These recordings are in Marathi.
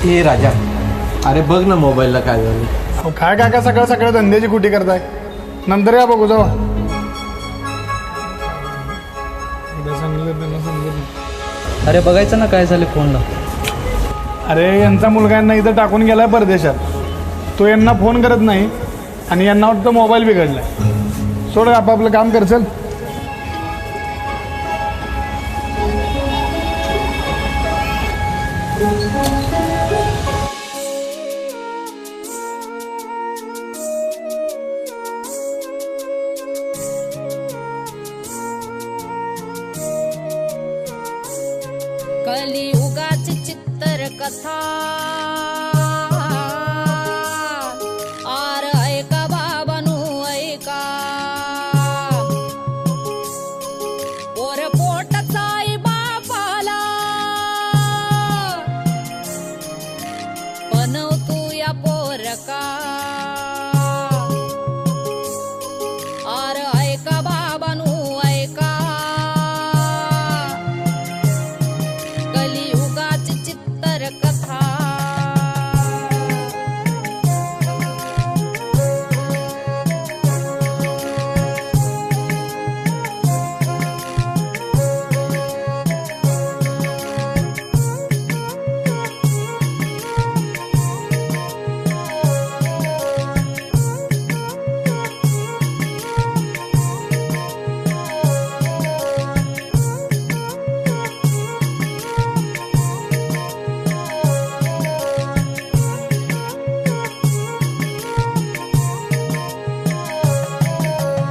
ए राजा, अरे बघ ना मोबाईलला काय झालं. अहो काय काका सकाळ सकाळ धंद्याची कुटी करताय. नंतर या बघू जावा. सांगितलं त्यांना समजलं. अरे बघायचं ना काय झालं फोनला. अरे यांचा मुलगा यांना इथं टाकून गेलाय परदेशात. तो यांना फोन करत नाही आणि यांना वाटतं मोबाईल बिघडलाय. सोड आपापलं काम कर चल. कलियुगाची चित्तर कथा आर ऐका बाबानू ऐका. पोर पोटाचा आई बापाला बनव तू या पोरका. आर ऐका बाबानू ऐका. कलियुगाची चित्तर कथा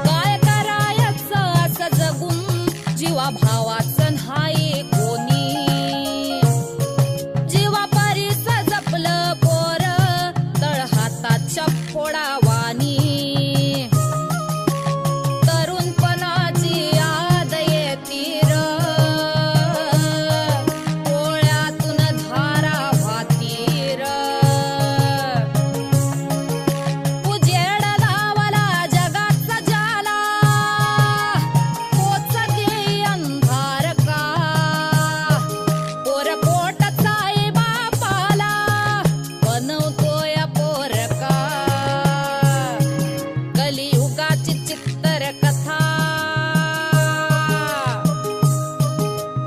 काय करायचं असं जगून जीवा भावाचं नाही कोणी. जीवा परीस जपलं पोर तळ हाताच्या फोडावानी. तरुणपणाची याद येती र डोळ्यातून धारा वाहती र. उजेड लावला जगाचा जाला पोचते अंधार का. पोर पोटाचा आई बापाला बनवतोय पोरका. कलियुगाची चित्तर कथा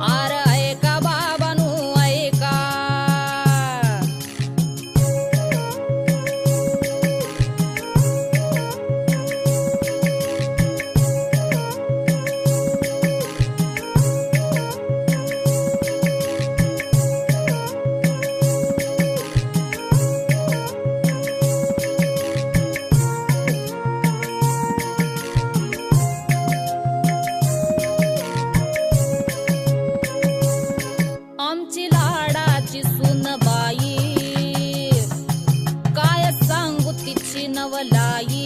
आर ऐका बाबानू ऐका. आमची लाडाची सुनबाई काय सांगू तिची नवलाई.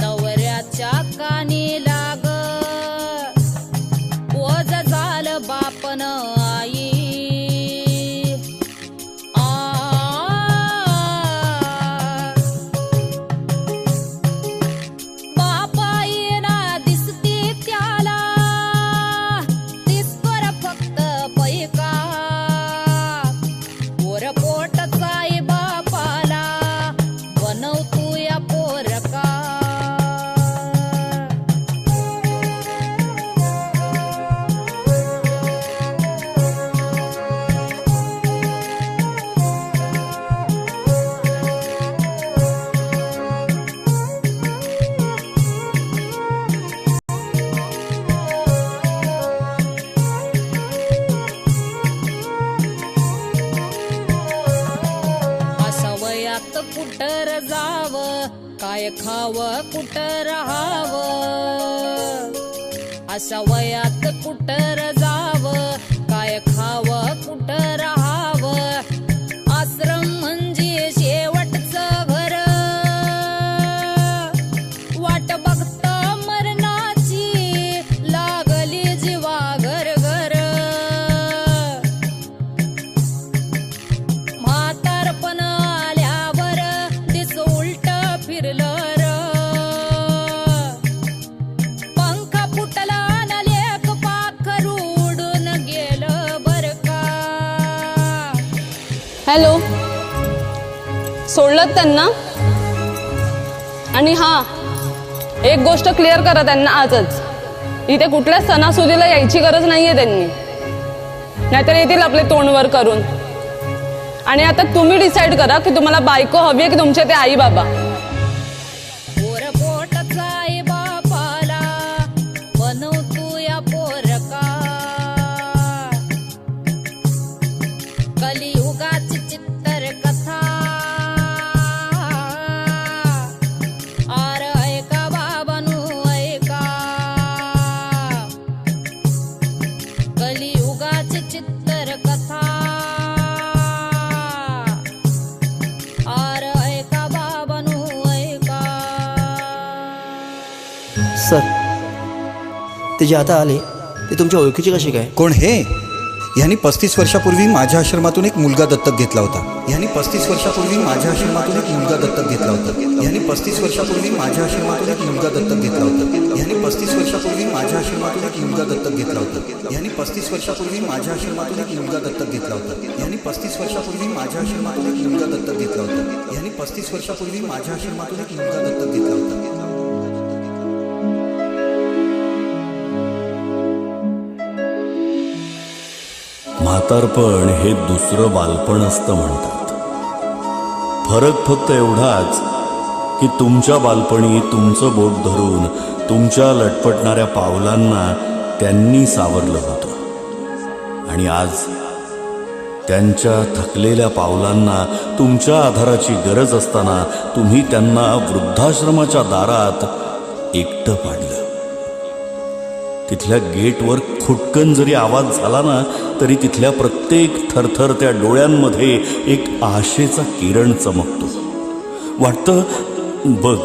नवऱ्याच्या कानी लाग ओझ झालं बापन आई. बापाईना दिसती त्याला दिसतोर फक्त पैका. पोर पोटाचा आई बापाला बनव तू या पोरका. अशा वयात कुठं जाव काय खाव कुठं राहाव. अशा वयात कुठं जाव काय खाव कुठं राहाव. आश्रम म्हणजे शेवटचं घर वाट बघत मरणाची लागली जीवा घर घर. म्हातारपण आल्यावर दिस उलट फिरलं र. पंख फुटला न लेक पाख हॅलो, सोडलं त्यांना? आणि हां, एक गोष्ट क्लिअर करा त्यांना आजच, इथे कुठल्या सणासुदीला यायची गरज नाहीये त्यांनी, नाहीतर येतील आपले तोंडवर करून. आणि आता तुम्ही डिसाईड करा की तुम्हाला बायको हवी आहे की तुमचे ते आई बाबा. पोरपोटाचा आई बापाला बनव तू या पोरका, कलियुगाची चित्तर कथा. आर ऐका बाबानू ऐका, कलियुगाची चित्तर कथा. आर ऐका बाबानू ऐका. सर, ते जे आता आले ते तुमच्या ओळखीचे कसे काय? कोण हे? ह्यांनी 35 वर्षापूर्वी माझ्या आश्रमातून एक मुलगा दत्तक घेतला होता. ह्यांनी 35 वर्षापूर्वी माझ्या आश्रमातून एक मुलगा दत्तक घेतला होता. ह्यांनी 35 वर्षापूर्वी माझ्या आश्रमातून एक मुलगा दत्तक घेतला होता. ह्यांनी 35 वर्षापूर्वी माझ्या आश्रमातून एक मुलगा दत्तक घेतला होता. ह्यांनी 35 वर्षापूर्वी माझ्या आश्रमातून एक मुलगा दत्तक घेतला होता. ह्यांनी 35 वर्षापूर्वी माझ्या आश्रमातून एक मुलगा दत्तक घेतला होता. ह्यांनी 35 वर्षापूर्वी माझ्या आश्रमातून एक मुलगा दत्तक घेतला होता. म्हातारपण हे दुसरं बालपण असतं म्हणतात. फरक फक्त एवढाच की तुमच्या बालपणी तुमचं बोट धरून तुमच्या लटपटणाऱ्या पावलांना त्यांनी सावरलं होतं, आणि आज त्यांच्या थकलेल्या पावलांना तुमच्या आधाराची गरज असताना तुम्ही त्यांना वृद्धाश्रमाच्या दारात एकटं पाडलं. तिथल्या गेटवर खुटकन जरी आवाज झाला ना, तरी तिथल्या प्रत्येक थरथरत्या डोळ्यांमध्ये एक आशेचा किरण चमकतो. वाटतं, बघ,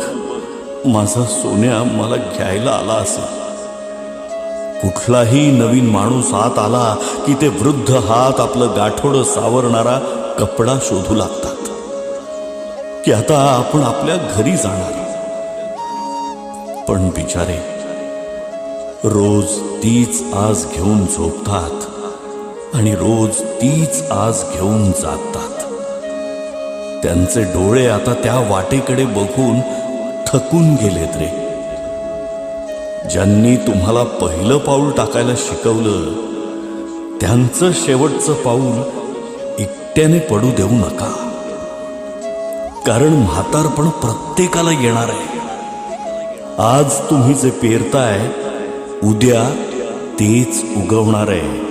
माझा सोन्या मला घ्यायला आला असेल. कुठलाही नवीन माणूस आत आला की ते वृद्ध हात आपलं गाठोडं सावरणारा कपडा शोधू लागतात की आता आपण आपल्या घरी जाणार. पण बिचारे रोज तीच आस घेऊन झोपतात आणि रोज तीच आस घेऊन जागतात. त्यांचे डोळे आता त्या वाटेकडे बघून थकून गेलेत रे. ज्यांनी तुम्हाला पहिलं पाऊल टाकायला शिकवलं, त्यांचं शेवटचं पाऊल एकट्याने पडू देऊ नका. कारण म्हातारपण प्रत्येकाला येणार आहे. आज तुम्ही जे पेरताय, उद्या तेच उगवणार आहे.